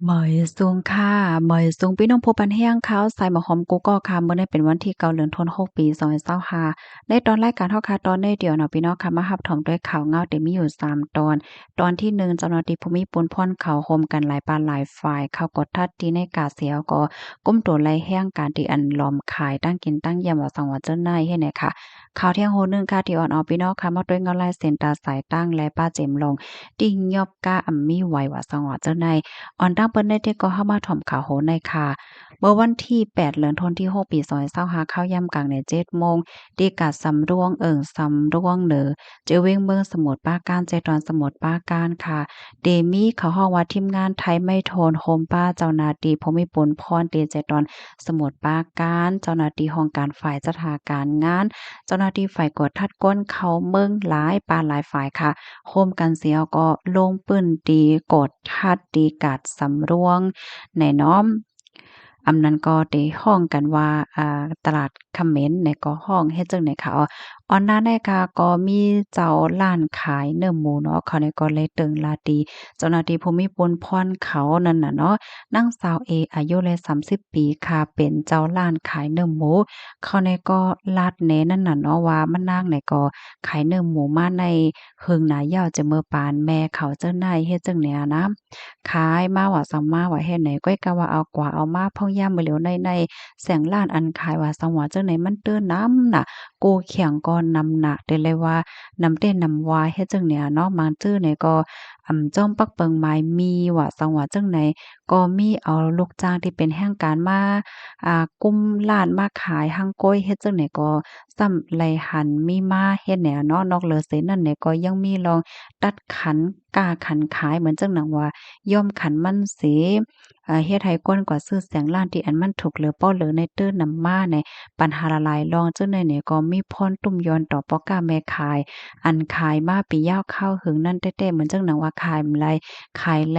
เหมยซุงค่ะเหมยซุงพี่น้องผู้ปันแห้งเขาใส่หมอหอมกูก็ค่ะเมื่อได้เป็นวันที่9เดือนธันวาคมปี2025ในตอนรายการเฮาค่ะตอนในเดียวเนาะพี่น้องค่ะมารับถอมด้วยข่าวเงาที่มีอยู่3ตอนที่1เจ้าหน้าที่ภูมิพลพ่นเขาโฮมกันหลายปานหลายฝ่ายเขากดทัดที่ในกาเสียวก็ก้มตัวไล่แห้งการที่อันล้อมขายตั้งกินตั้งยามว่าสังว่าเจ้าในให้ไหนค่ะข่าวเที่ยงโหนึงค่ะที่ออนเอาพี่น้องค่ะมาด้วยเงาลายเส้นตาสายตั้งและป้าเจมลงติ้งยอบก้าอัมมีไหวว่าสังว่าเจ้าใน ออนตั้งเปิ้นได้ที่ก็เข้ามาถ่อมข่าวโหในค่ะเมื่อวันที่8เดือนธันวาคมที่6ปี2025เข้าย่ำกลางใน7โมงที่กาดสำรวงสำรวงเหนือเจอเว้งเมืองสมุทรปราการใจตอนสมุทรปราการค่ะเดมี่เขาฮ้องว่าทีมงานไทยไม่โทนโฮมป้าเจ้าหน้าที่ภูมิพลพรเตใจตอนสมุทรปราการเจ้าหน้าที่ห้องการฝ่ายจัดหาการงานเจ้าหน้าที่ฝ่ายกวดทัดก้นเขาเมืองหลายปานหลายฝ่ายค่ะ โฮมกันเสียวก็ลงปื้นตีกดทัดตีกัดสำรวงในน้อมอำนั้นก็ได้ฮ้องกันว่าตลาดเขมรเนี่ยก็ฮ้องเฮ็ดจั่งใดค่ะออนหน้าในค่ะก็มีเจ้าร้านขายเนื้อหมูเนาะเขาเนี่ยก็เลยตึงลาตีเจ้าหน้าที่ภูมิพลพรเขานั่นน่ะเนาะนางสาวเออายุเลย30ปีค่ะเป็นเจ้าร้านขายเนื้อหมูเขาเนี่ยก็ลาดแหนนั่นน่ะเนาะว่ามันนางเนี่ยก็ขายเนื้อหมูมาในเฮิงหน้ายาวจะเมื่อปานแม่เขาเจ้านายเฮ็ดจั่งแนวนะ ขายมาว่าซัมมาว่าเฮ็ดไหนก้อยกะว่าเอากว่าเอามาพ่อย่ามมื้อเหลียวในแสงล้านอันขายว่าซังว่าจังไหนมันเตื้อน้ำน่ะกูเขียงก็นำหนักได้เลยว่านำเต้นนำวายเฮ็ดจังเนี่ยเนาะบางจื้อเนี่ยก็จ้อมปักเปิงไม้มีว่าซังว่าจังไหนก็มีเอาลูกจ้างที่เป็นแห่งการมากุมร้านมาขายหังโก้ยเฮ็ดจังไหนก็ซ้ำไหลหันมีมาเฮ็ดแหนเนาะนอกเหลือเสียนั่นเนี่ยก็ยังมีลองตัดขันกาขันขายเหมือนจังหนังว่า ย่อมขันมันเสเฮ็ดให้ก้นกว่าซื้อเสียงล้านที่อันมันถูกเหลือป้อเหลือในตื้อนำมาในปัญหาละลายรองจังได๋เนี่ยก็มีพรตุ้มย้อนต่อปอกล้าแม่ขายอันขายมาปียาวข้าวหึงนั่นแต้ๆเหมือนจังหนังว่าขายไรขายไร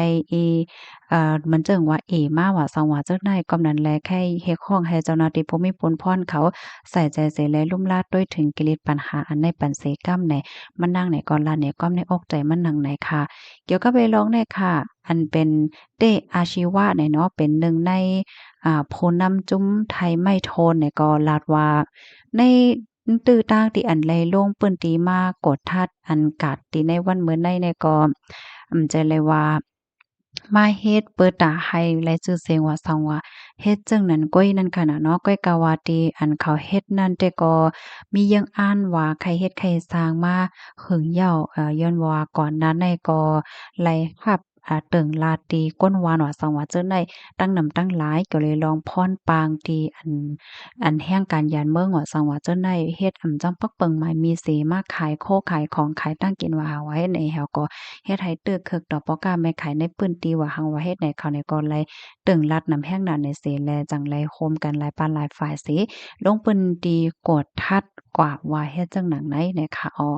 เหมือนจังว่ามาว่าสังว่าจังได๋ก็นั้นแลแค่เฮ็ดของให้เจ้าหน้าที่ภูมิพลพรเขาใส่ใจเสียแลลุ่มลาดด้วยถึงกิเลสปัญหาอันในปันเสกรรมในมันนั่งไหนก่อนลาเนี่ยก้อมในอกใจมันนั่งไหนค่ะเกี่ยวกับไปร้องเนี่ยค่ะ อันเป็นเต้อาชีวะเนี่ยเนาะเป็นหนึ่งในผู้นำจุ้มไทยไม่โทนเนี่ยก็ลาดว่าในตื้อต่างที่อันไลลงเปิ้นตีมากดทัดอันกัดที่ในวันมื้อในเนี่ยก็จะเลยว่ามาเฮ็ดเปิดตาให้และชื่อเสียงว่าซังว่าเฮ็ดจังนั้นก้อยนั่นค่ะน่ะเนาะก้อยกะว่าติอันเขาเฮ็ดนั่นแต่ก็มียังอ่านว่าใครเฮ็ดใครสร้างมาหึงเหย้าย้อนว่าก่อนหน้านั้นก็ไล่รับเติงลาตีก้นวานว่าสังว่าเจิ้นได้ตั้งนำตั้งหลายก็เลยลองพรปางที่อันแห่งการยานเมืองว่าสังว่าเจิ้นได้เฮ็ดจำปักเปิงหมายมีเสมาขายโคขายของขายตั้งกินว่าหาไว้ในแฮวก็เฮ็ดให้ตึกคึกดอกปอกาแม่ขายในปื้นตีว่าหังว่าเฮ็ดในเขาในก็ไลตึงลัดนำแห่งนั้นในเสแลจังไลโฮมกันหลายปานหลายฝ่ายเสลงปื้นตีกดทัดกว่าว่าเฮ็ดจังหนังไหนในค่ะอ้อ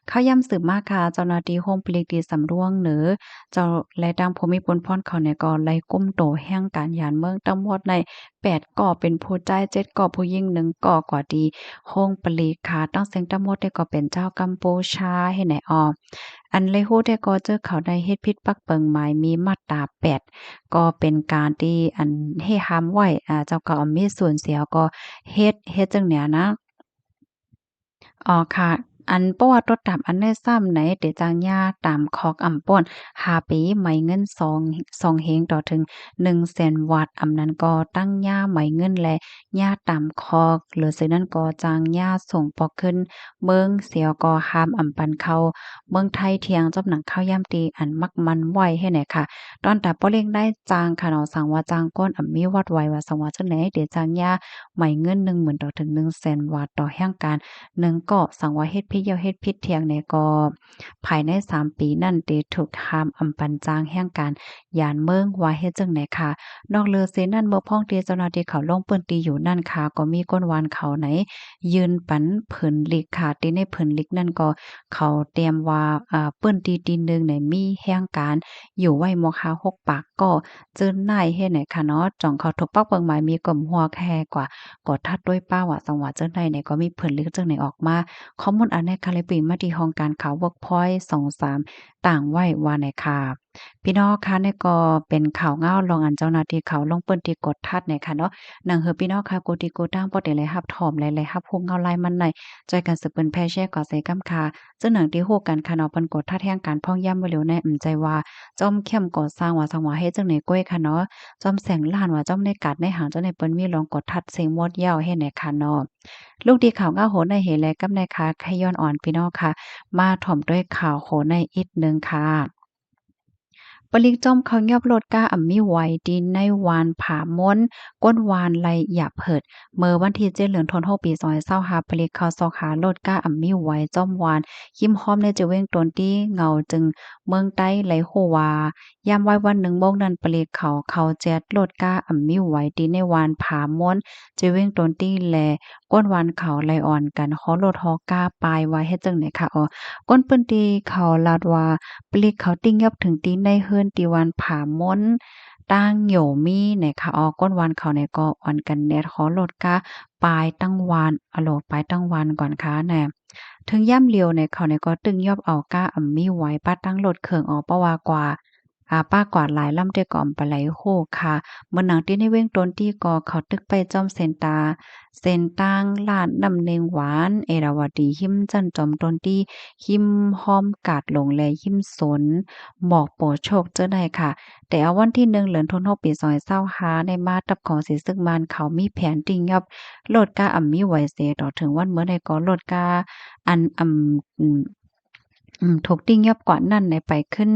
เข้าย่ำสืบมาค่ะเจ้าหน้าที่โฮมปลีกดีสำรวงเหนือเจ้าและดังภูมิพลพรเขาเนี่ยก็ไล่กุมโตแห่งการยานเมืองทั้งหมดใน8ก่อเป็นผู้ใจาย7ก่อผู้หญิง1ก่อกว่าดีโฮงปลีกค่ะตั้งเสียงทั้งหมดเนี่ยก็เป็นเจ้ากัมพูชาให้ไหนอ้ออันเลยฮู้ได้ก็เจอเขาได้เฮ็ดผิดปักเปิงหมายมีมาตรา8ก็เป็นการที่อันให้ห้ามไว้เจ้าก็มีส่วนเสียก็เฮ็ดจังเนี้ยนะ อ๋อค่ะอันประวัติรถดับอันได้ซ้ำไหนเดจางย่าตามคอกอำป้น5ปีไหมเงิน2เฮงต่อถึง100,000วัตต์อำนั้นก็ตั้งย่าไหมเงินและย่าตามคอกหรือฉะนั้นก็จางย่าส่งปอกขึ้นเมืองเสียวก็ห้ามอำปันเข้าเมืองไทยเที่ยงจอบหนังข้าวยามตีอันมักมันไว้ให้ไหนค่ะตอนตาป้อเลี้ยงได้จางค่ะเนาะสั่งว่าจางก้นอำมีวัดไว้ว่าสังว่าจังไหนเดจางย่าไหมเงิน10,000ต่อถึง100,000วัตต์ต่อแห่งการหนึ่งก็สังว่าเฮ็ดพิษเหี่ยวเฮ็ดพิษเที่ยงเนี่ยก็ภายใน3 ปีนั่นได้ถูกห้ามอำปันจางแห่งการย้านเมืองว่าเฮ็ดจั่งใดค่ะนอกเหลือเสียนั่นบ่พ้องที่เจ้าหน้าที่เขาลงเปิ้นตีอยู่นั่นค่ะก็มีก้นวานเขาไหนยืนปันเพิ่นลิกค่ะที่ในเพิ่นลิกนั่นก็เขาเตรียมว่าเปิ้นตีหนึ่งเนี่ยมีแห่งการอยู่ไว้มอคา6ปากก็เจิ้นนายเฮ็ดไหนค่ะเนาะจ่องเขาถูกปักเปิงหมายมีกลมหัวแค่กว่า ก็ทัดด้วยป้าว่าจังหวัดเจ้าใดเนี่ยก็มีเพิ่นลึกจังไหนออกมาข้อมูลอัน ในคาลิปีมาที่ห้องการข่าว Workpoint 23ต่างไว้ว่าไหนค่ะพี่น้องคะเนี่ยก็เป็นข่าวเงารองอันเจ้าหน้าที่เขาลงเปิ้นที่กดทัดเนี่ยค่ะเนาะหนังเฮอพี่น้องค่ะโกติโกตั้งบ่ได้เลยรับถอมหลายๆรับฮู้เงาลายมันในจอยกันสืบเปิ้นแพ่แชร์ก่อใส่กำค่ะซึ่งหนังที่ฮู้กันค่ะเนาะเปิ้นกดทัดแห่งการพ่องย่ำไว้เร็วแน่ใจว่าจอมเข้มก่อสร้างว่าสังว่าเฮ็ดจังไหนก้อยค่ะเนาะจอมแสงล้านว่าจอมในกาดในหางเจ้าในเปิ้นมีลองกดทัดเสียงมดยาวเฮ็ดไหนค่ะเนาะลูกดีข่าวเงาโหนในเฮแลกับในค่ะขย้อนอ่อนพี่น้องค่ะมาถ่อมด้วยข่าวโหในอีกนึงค่ะปลิกจอมเขายอบโลดก้าอ่ำมีไหวดินในวานผาม้นก้นวานไหลหยาบเผิดเมื่อวันที่7เดือนธันวาคมปี2025ปลิกเขาซอกหาโลดก้าอ่ำมีไหวจอมวานหิมห้อมในจะเว้งตนที่เงาจึงเมืองใต้ไหลโฮวายามไว้วันหนึ่งโมงนั้นปลิกเขาแจ๊ดโลดก้าอ่ำมีไหวดินในวานผาม้นจะเว้งตนที่แลก้นวานเขาไหลอ่อนกันฮอโลดฮอก้าปลายไว้เฮ็ดจังไหนค่ะก้นเปิ้นตีเขาลาดว่าปลิกเขาติ้งยับถึงตีในเฮือนตีวันผาม้นตั้งโหยวมีเนี่ยค่ะก้นวันเขาเนี่ยก็อ่อนกันแดดขอลดกะปลายตั้งวานโหลดปลายตั้งวานก่อนค่ะแน่ถึงย่ำเลียวเนี่ยเขาเนี่ยก็ตึงยอบเอาก้าอ่ำมีไว้ป้าตั้งโลดเคิงปะว่ากว่าป้ากวาดหลายลำเตก่อมปะไหลโคค่ะเมื่อหนังที่ในเว้งต้นที่ก็เขาตึกไปจอมเซนตาเซนตั้งลาดนำเนงหวานเอราวดีหิมจันจอมต้นที่หิมห้อมกาดหลงแลหิมสนหมอกโปโชคเจ้าได้ค่ะแต่เอาวันที่1เดือนธันวาคมปี2025ในมาตับของสิซึกมันเขามีแผนติ่งยอบโลดกาอ่ำมีไว้เสต่อถึงวันเมื่อใดก็โลดกาอันถูกติ้งยับกว่านั้นในไปขึ้น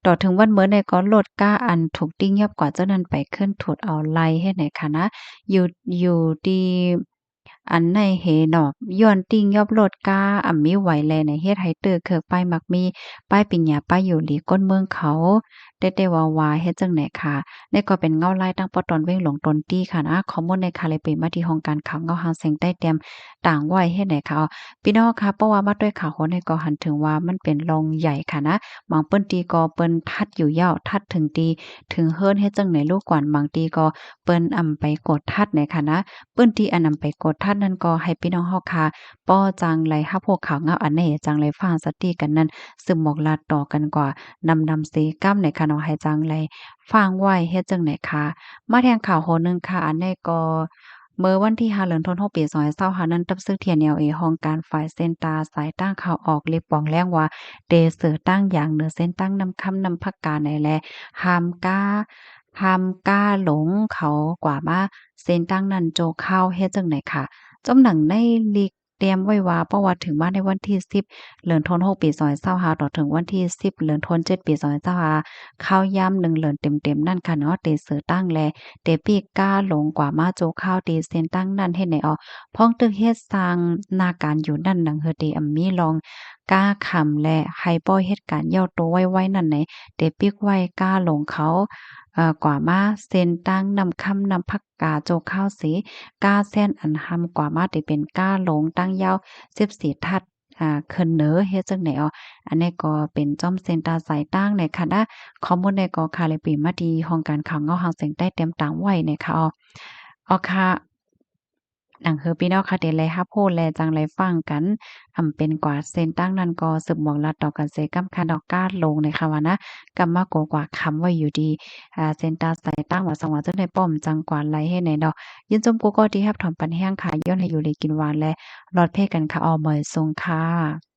ต่อถึงวันเมื่อใดก็ลดก้าอันถูกติ้งยับกว่าเจ้านั้นไปขึ้นถูดเอาไล่เฮ็ดไหนคะนะอยู่ดีอันในเหนอกย้อนติ้งยอบโลดก้ามีไหวแลในเฮ็ดให้เตอเคิกป้ายมักมีป้ายปิญญาป้ายอยู่หลีก้นเมืองเขาแต่ว่าเฮ็ดจังไหนค่ะนี่ก็เป็นเงาลายตั้งปอตอนเว้งหลงตนตี้ค่ะนะข้อมูลในค่ะเลยไปมาที่ห้องการข่าวเงาหางเสียงใต้เตรียมต่างไว้เฮ็ดไหนค่ะพี่น้องค่ะเพราะว่ามาด้วยข่าวโหนก็หันถึงว่ามันเป็นรองใหญ่ค่ะนะบางเปิ้นตีก็เปิ้นทัดอยู่ยาวทัดถึงตีถึงเฮิรนเฮ็ดจังไหนลูกกวนบางตีก็เปิ้นไปกดทัดไหนค่ะนะเปิ้นที่อันไปกดทัดนั่นก็ให้พี่น้องเฮาค่ะป้อจังไรฮับพวกข่าวเงาอันไหนจังไรฟังสติกันนั้นซึมหมอกลาดต่อกันกว่านำเสก้ำในค่ะเนาะให้จังไรฟังไว้เฮ็ดจังไหนค่ะมาแทงข่าวโหนึงค่ะอันนี้ก็เมื่อวันที่5เดือนธันวาคมปี2025นั้นตับซึก TNLA ห้องการฝ่ายเซ็นตาสายตั้งข่าวออกเล็บปองแรงว่าเดเสือตั้งอย่างเหนือเส้นตั้งนำคำนำพักการในแลห้ามกล้าหลงเขากว่ามาเส้นตั้งนั้นโจเข้าเฮ็ดจังไหนค่ะจอมหนังในลีกเตรียมไว้ว่าประวัติถึงมาในวันที่10เดือนธันวาคมปี2025ต่อถึงวันที่10เดือนธันวาคมปี2025ข้าวยาม1เดือนเต็มๆนั่นค่ะเนาะเตเสือตั้งแลเตปีกล้าหลงกว่ามาโจข้าวเตเส้นตั้งนั้นเฮ็ดไหนพ้องตึกเฮ็ดสร้างนาการอยู่นั่นหนังเฮอเตมีลองกล้าคำและให้ป้อยเฮ็ดการย่อโตไว้นั่นไหนเตปิกไว้กล้าหลงเขากว่ามาเซ็นตั้งนำคำนำพักกาโจข้าวสีกาแซนอันหำกว่ามาได้เป็นกาหลงตั้งยาว14ทัดขึ้นเหนือเฮ็ดจังไหนอันนี้ก็เป็นจอมเซ็นตาสายตั้งในค่ะนะข้อมูลในก็ค่ะเลยปีมาดีห้องการข่าวเงาหางเสียงใต้เต็มต่างไว้ในค่ะค่ะหนังเฮอพี่น้องค่ะเดแลฮับโพแลจังไรฟังกันเป็นกว่าเส้นตั้งนั้นก็สืบหมองลัดต่อกันเสกำคันดอกก้าลงในค่ะว่านะกำมากกว่าคำไว้อยู่ดีเส้นตาใส่ตั้งว่าสังว่าจะในป้อมจังกว่าไรให้ไหนดอกยินจมกูก็ที่ฮับถอนปันแห้งค่ะย้อนให้อยู่เลยกินหวานและรอดเพ่กันค่ะเหมยทรงค่ะ